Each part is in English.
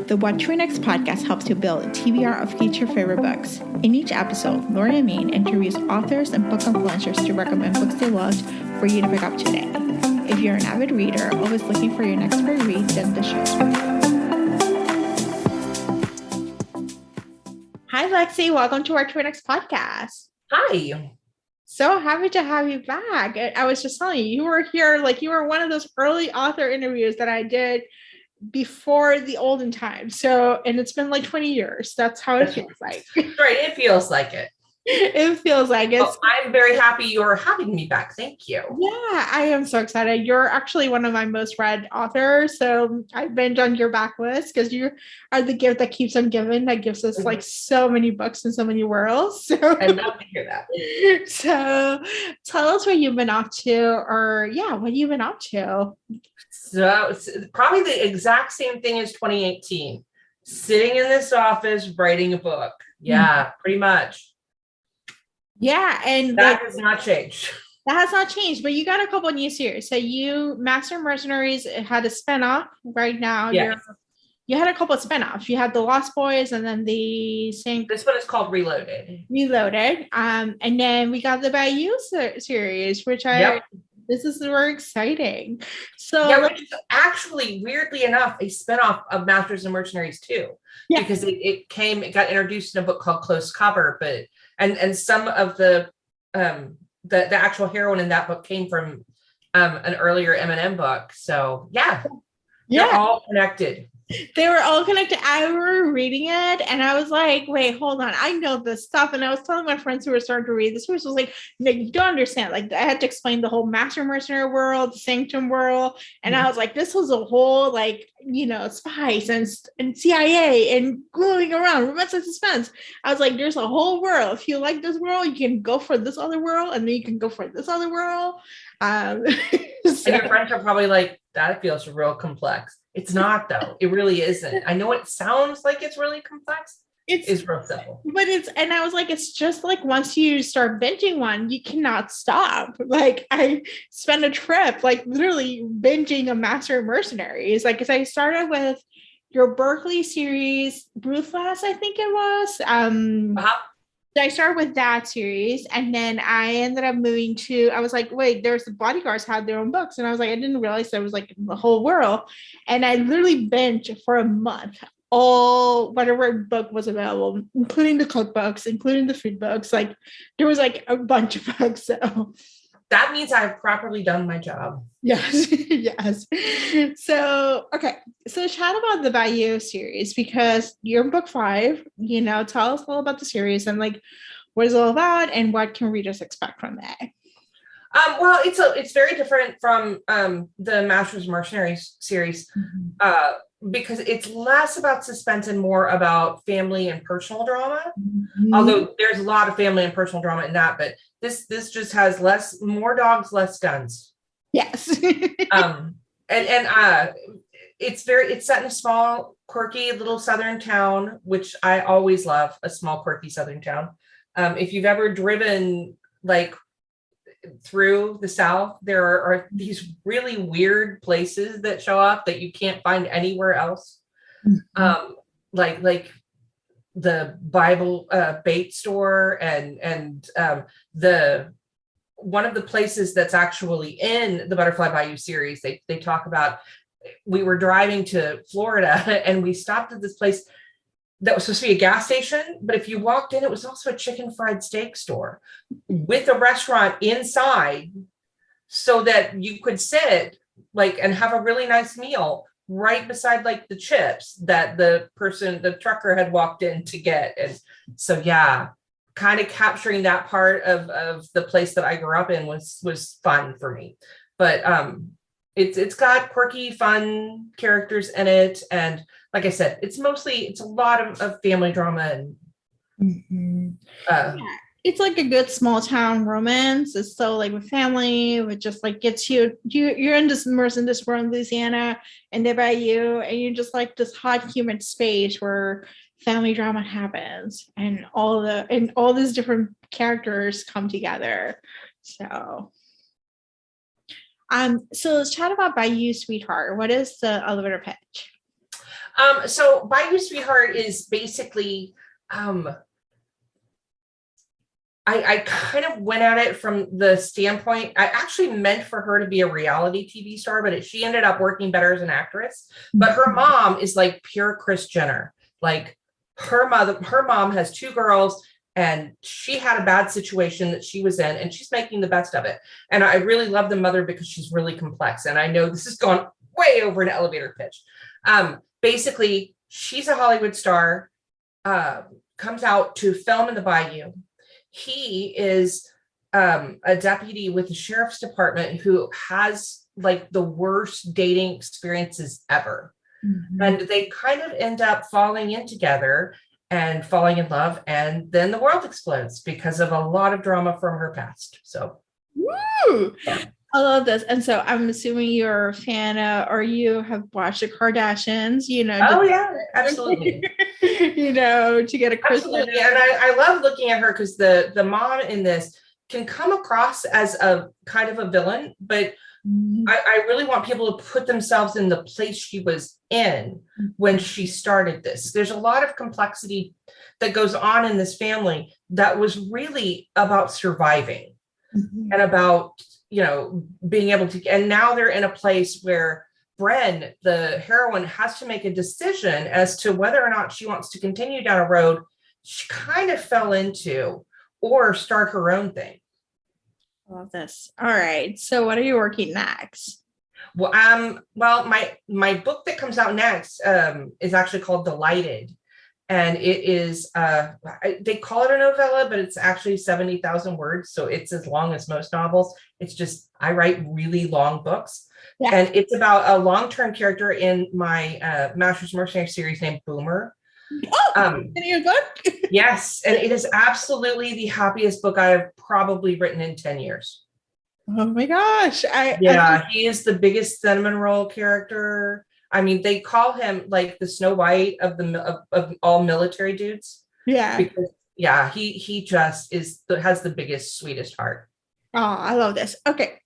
The What to Read Next podcast helps you build a TBR of future favorite books. In each episode, Lori and Maine interviews authors and book influencers to recommend books they loved for you to pick up today. If you're an avid reader, always looking for your next great read, then the show's for you. Hi, Lexi. Welcome to our What to Read Next podcast. Hi. So happy to have you back. I was just telling you, you were here, you were one of those early author interviews that I did before the olden times. So, and it's been 20 years. That's how it feels like. Right. It feels like it. It feels like it. Well, I'm very happy you're having me back. Thank you. Yeah, I am so excited. You're actually one of my most read authors. So I've been on your backlist because you are the gift that keeps on giving, that gives us so many books and so many worlds. So I love to hear that. So tell us what you've been up to, or what you've been up to. So it's probably the exact same thing as 2018. Sitting in this office, writing a book. Yeah, pretty much. Yeah, and that has not changed. That has not changed, but you got a couple of new series. So Mercenaries had a spinoff right now. Yes. You had a couple of spinoffs. You had the Lost Boys and then this one is called Reloaded. And then we got the Bayou series, which this is very exciting. So which is actually, weirdly enough, a spinoff of Masters and Mercenaries too. Yeah. Because it got introduced in a book called Close Cover, but and some of the actual heroine in that book came from an earlier M&M book. So they're all connected. They were all connected. I were reading it and I was like, wait, hold on. I know this stuff. And I was telling my friends who were starting to read this, which was like, no, you don't understand. I had to explain the whole Master Mercenary world, the Sanctum world. And I was like, this was a whole, spies and CIA and going around, romance and suspense. I was like, there's a whole world. If you like this world, you can go for this other world. And then you can go for this other world. And your friends are probably like, that feels real complex. It's not, though. It really isn't. I know it sounds like it's really complex. It's real simple. But and I was like, it's just once you start binging one, you cannot stop. I spent a trip, literally binging a Master of Mercenaries. Because I started with your Berkeley series, Ruthless, I think it was. So I started with that series, and then I ended up moving to, I was like, wait, there's the Bodyguards had their own books. And I was like, I didn't realize there was the whole world. And I literally binged for a month, all whatever book was available, including the cookbooks, including the food books. There was a bunch of books. So that means I've properly done my job. Yes. Yes. So, okay. So chat about the Bayou series, because you're in book 5, tell us all about the series and what it's all about and what can readers expect from that. Well, it's very different from the Masters Mercenaries series because it's less about suspense and more about family and personal drama. Mm-hmm. Although there's a lot of family and personal drama in that, but this just has more dogs, less guns. Yes. It's set in a small, quirky little southern town, which I always love, a small, quirky southern town. If you've ever driven through the South, there are these really weird places that show up that you can't find anywhere else. Mm-hmm. Like the Bible bait store and the one of the places that's actually in the Butterfly Bayou series, they talk about, we were driving to Florida and we stopped at this place that was supposed to be a gas station, but if you walked in, it was also a chicken fried steak store with a restaurant inside so that you could sit and have a really nice meal right beside the chips that the trucker had walked in to get. And so, kind of capturing that part of the place that I grew up in was fun for me. But it's got quirky, fun characters in it. And like I said, it's a lot of family drama and it's a good small town romance. It's so with family, it just gets you're immersed in this world in Louisiana and the Bayou, and you're just this hot humid space where family drama happens and all these different characters come together. So let's chat about Bayou Sweetheart. What is the elevator pitch? So Bayou Sweetheart is basically, I kind of went at it from the standpoint, I actually meant for her to be a reality TV star, but she ended up working better as an actress. But her mom is like pure Kris Jenner. Like her mom has 2 girls, and she had a bad situation that she was in, and she's making the best of it. And I really love the mother because she's really complex. And I know this has gone way over an elevator pitch. Basically, she's a Hollywood star, comes out to film in the Bayou. He is a deputy with the sheriff's department who has like the worst dating experiences ever. Mm-hmm. And they kind of end up falling in together and falling in love. And then the world explodes because of a lot of drama from her past. So, woo! Yeah. I love this. And so I'm assuming you're a fan of, or you have watched the Kardashians, you know. Oh, yeah, absolutely. You know, to get a Absolutely. And I love looking at her because the mom in this can come across as a kind of a villain, but I really want people to put themselves in the place she was in when she started this. There's a lot of complexity that goes on in this family that was really about surviving and about, you know, being able to, and now they're in a place where Bren, the heroine, has to make a decision as to whether or not she wants to continue down a road she kind of fell into or start her own thing. I love this. All right. So what are you working next? Well, my book that comes out next is actually called Delighted. And it is, they call it a novella, but it's actually 70,000 words. So it's as long as most novels. It's just, I write really long books. Yeah. And it's about a long-term character in my Master's Mercenary series named Boomer. Oh, your book? Yes. And it is absolutely the happiest book I've probably written in 10 years. Oh my gosh. He is the biggest cinnamon roll character. I mean, they call him like the Snow White of all military dudes. Yeah. Because he just has the biggest, sweetest heart. Oh, I love this. Okay.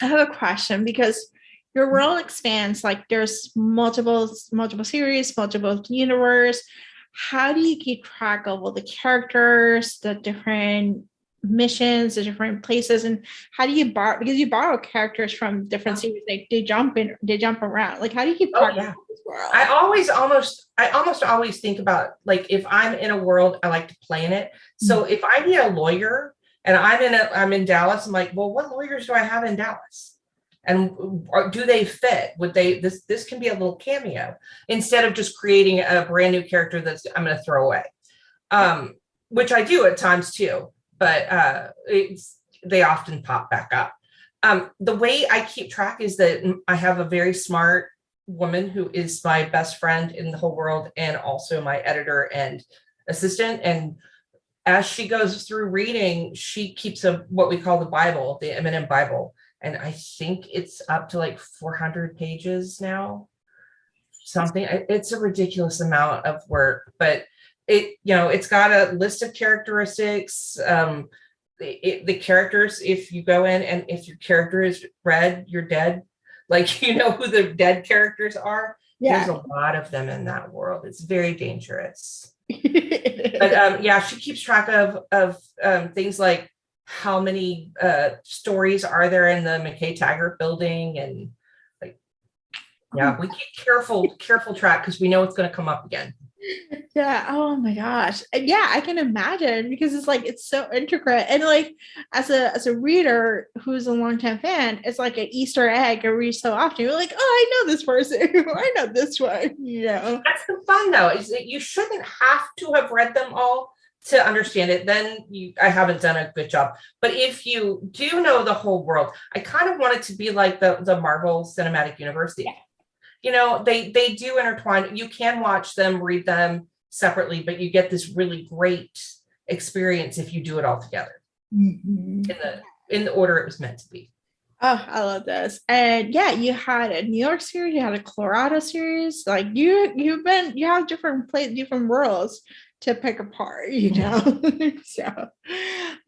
I have a question because your world expands, like there's multiple series, multiple universe. How do you keep track of all the characters, the different missions, the different places, and how do you borrow, because you borrow characters from different series, like they jump around, like how do you keep track of this world? I almost always think about, like, if I'm in a world, I like to play in it. So if I need a lawyer and I'm in Dallas, I'm like, well, what lawyers do I have in Dallas? And do they fit? Would they, this can be a little cameo instead of just creating a brand new character that's I'm going to throw away, which I do at times too, but they often pop back up. The way I keep track is that I have a very smart woman who is my best friend in the whole world and also my editor and assistant. And as she goes through reading, she keeps what we call the Bible, the M&M Bible. And I think it's up to like 400 pages now, something. It's a ridiculous amount of work, but it's got a list of characteristics. The characters, if you go in and if your character is red, you're dead. Like, you know who the dead characters are. Yeah. There's a lot of them in that world. It's very dangerous. But she keeps track of things like how many stories are there in the McKay Taggart building, and like, we keep careful track because we know it's going to come up again. Yeah. Oh my gosh. Yeah, I can imagine, because it's like, it's so intricate. And like, as a reader who's a longtime fan, it's like an Easter egg every so often. You're like, oh, I know this person. I know this one. You know, that's the fun though, is that you shouldn't have to have read them all to understand it. Then I haven't done a good job. But if you do know the whole world, I kind of want it to be like the Marvel Cinematic Universe. Yeah. You know, they do intertwine. You can watch them, read them separately, but you get this really great experience if you do it all together in the order it was meant to be. Oh, I love this. And yeah, you had a New York series, you had a Colorado series. Like you have different worlds to pick apart, you know. So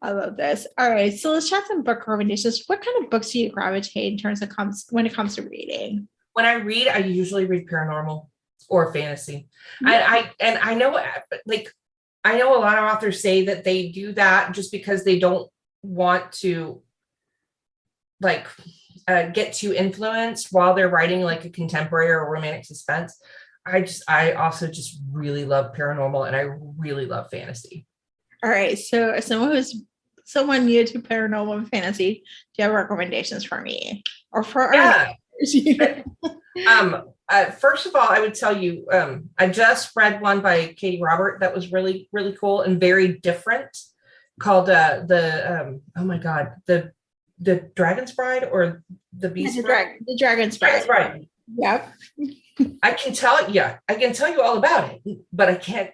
I love this. All right, so let's chat some book recommendations. What kind of books do you gravitate in terms of when it comes to reading? When I read, I usually read paranormal. or fantasy. Yeah. I know, like, I know a lot of authors say that they do that just because they don't want to like get too influenced while they're writing like a contemporary or romantic suspense. I also just really love paranormal and I really love fantasy. All right. So as someone new to paranormal and fantasy, do you have recommendations for me or for our Yeah. listeners? First of all, I would tell you, I just read one by Katie Robert that was really, really cool and very different, called oh my God, the Dragon's Bride or the Beast Bride? The Dragon's Dragon's Bride. Bride. Yep. I can tell you all about it, but I can't.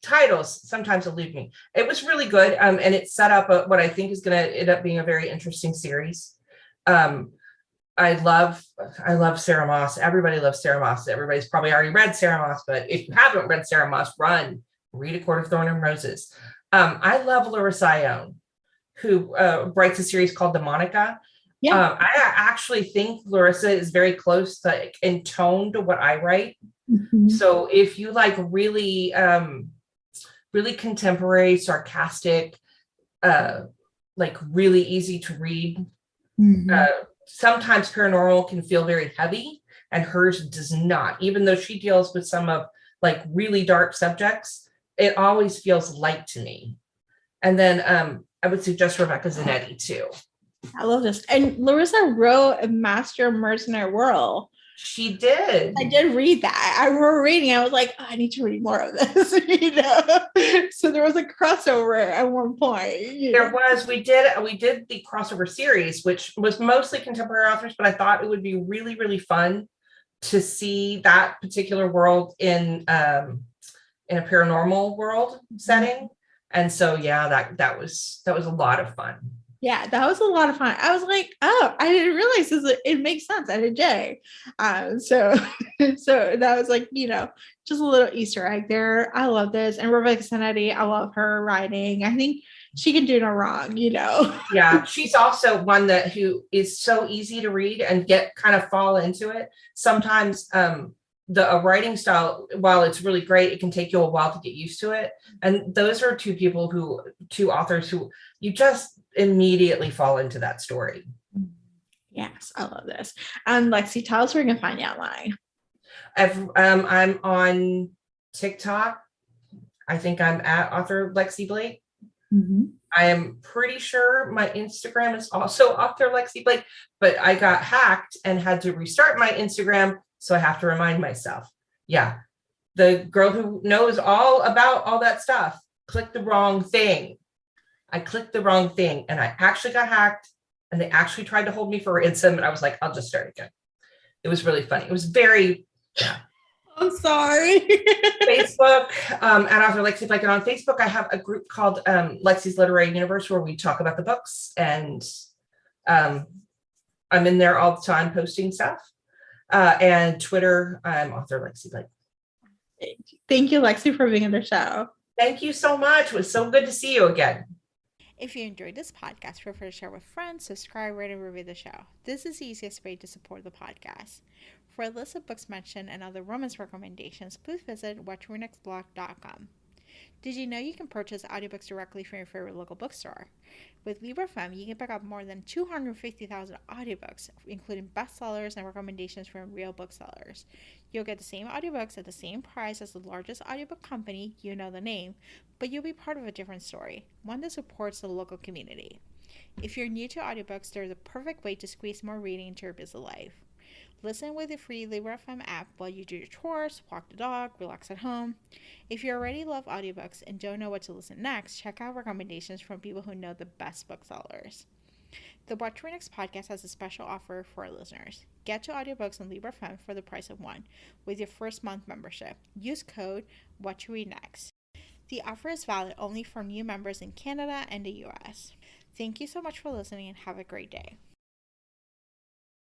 Titles sometimes elude me. It was really good, and it set up what I think is going to end up being a very interesting series. Um, I love Sarah Moss. Everybody loves Sarah Moss. Everybody's probably already read Sarah Moss, but if you haven't read Sarah Moss, read A Court of Thorn and Roses. I love Larissa Ione, who writes a series called Demonica. Yeah. I actually think Larissa is very close to, in tone to what I write. Mhm. So if you like really, really contemporary, sarcastic, like really easy to read, Mhm. sometimes paranormal can feel very heavy, and hers does not. Even though she deals with some of like really dark subjects, it always feels light to me. And then I would suggest Rebecca Zanetti too. I love this. And Larissa wrote a Master Mercenary World. She did. I did read that. I remember reading. I was like, oh, I need to read more of this. You know, so there was a crossover at one point. There was. We did the crossover series, which was mostly contemporary authors, but I thought it would be really, really fun to see that particular world in a paranormal world setting. And so, yeah, that was a lot of fun. Yeah, that was a lot of fun. I was like, oh, I didn't realize this. It makes sense. I did J. So so that was like, just a little Easter egg there. I love this. And Rebecca Zanetti, I love her writing. I think she can do no wrong. Yeah, she's also one who is so easy to read and get kind of fall into it. Sometimes the writing style, while it's really great, it can take you a while to get used to it. And those are two authors who you just immediately fall into that story. Yes, I love this. And Lexi, tell us where you can find you online. I'm on TikTok. I think I'm at author Lexi Blake. Mm-hmm. I am pretty sure my Instagram is also author Lexi Blake, but I got hacked and had to restart my Instagram, so I have to remind myself. Yeah, the girl who knows all about all that stuff clicked the wrong thing. I clicked the wrong thing and I actually got hacked, and they actually tried to hold me for ransom, and I was like, I'll just start again. It was really funny. It was very, yeah. I'm sorry. Facebook, at author Lexi Blake. And on Facebook, I have a group called Lexi's Literary Universe, where we talk about the books, and I'm in there all the time posting stuff. And Twitter, I'm author Lexi Blake. Thank you, Lexi, for being on the show. Thank you so much. It was so good to see you again. If you enjoyed this podcast, feel free to share with friends, subscribe, rate, and review the show. This is the easiest way to support the podcast. For a list of books mentioned and other romance recommendations, please visit watchrenextblog.com. Did you know you can purchase audiobooks directly from your favorite local bookstore? With Libra.fm, you can pick up more than 250,000 audiobooks, including bestsellers and recommendations from real booksellers. You'll get the same audiobooks at the same price as the largest audiobook company, you know the name, but you'll be part of a different story, one that supports the local community. If you're new to audiobooks, they're the perfect way to squeeze more reading into your busy life. Listen with the free Libra.fm app while you do your chores, walk the dog, relax at home. If you already love audiobooks and don't know what to listen next, check out recommendations from people who know the best booksellers. The Watch Read Next podcast has a special offer for our listeners. Get 2 audiobooks on Libra.fm for the price of 1 with your first month membership. Use code WatchReadNext. The offer is valid only for new members in Canada and the US. Thank you so much for listening and have a great day.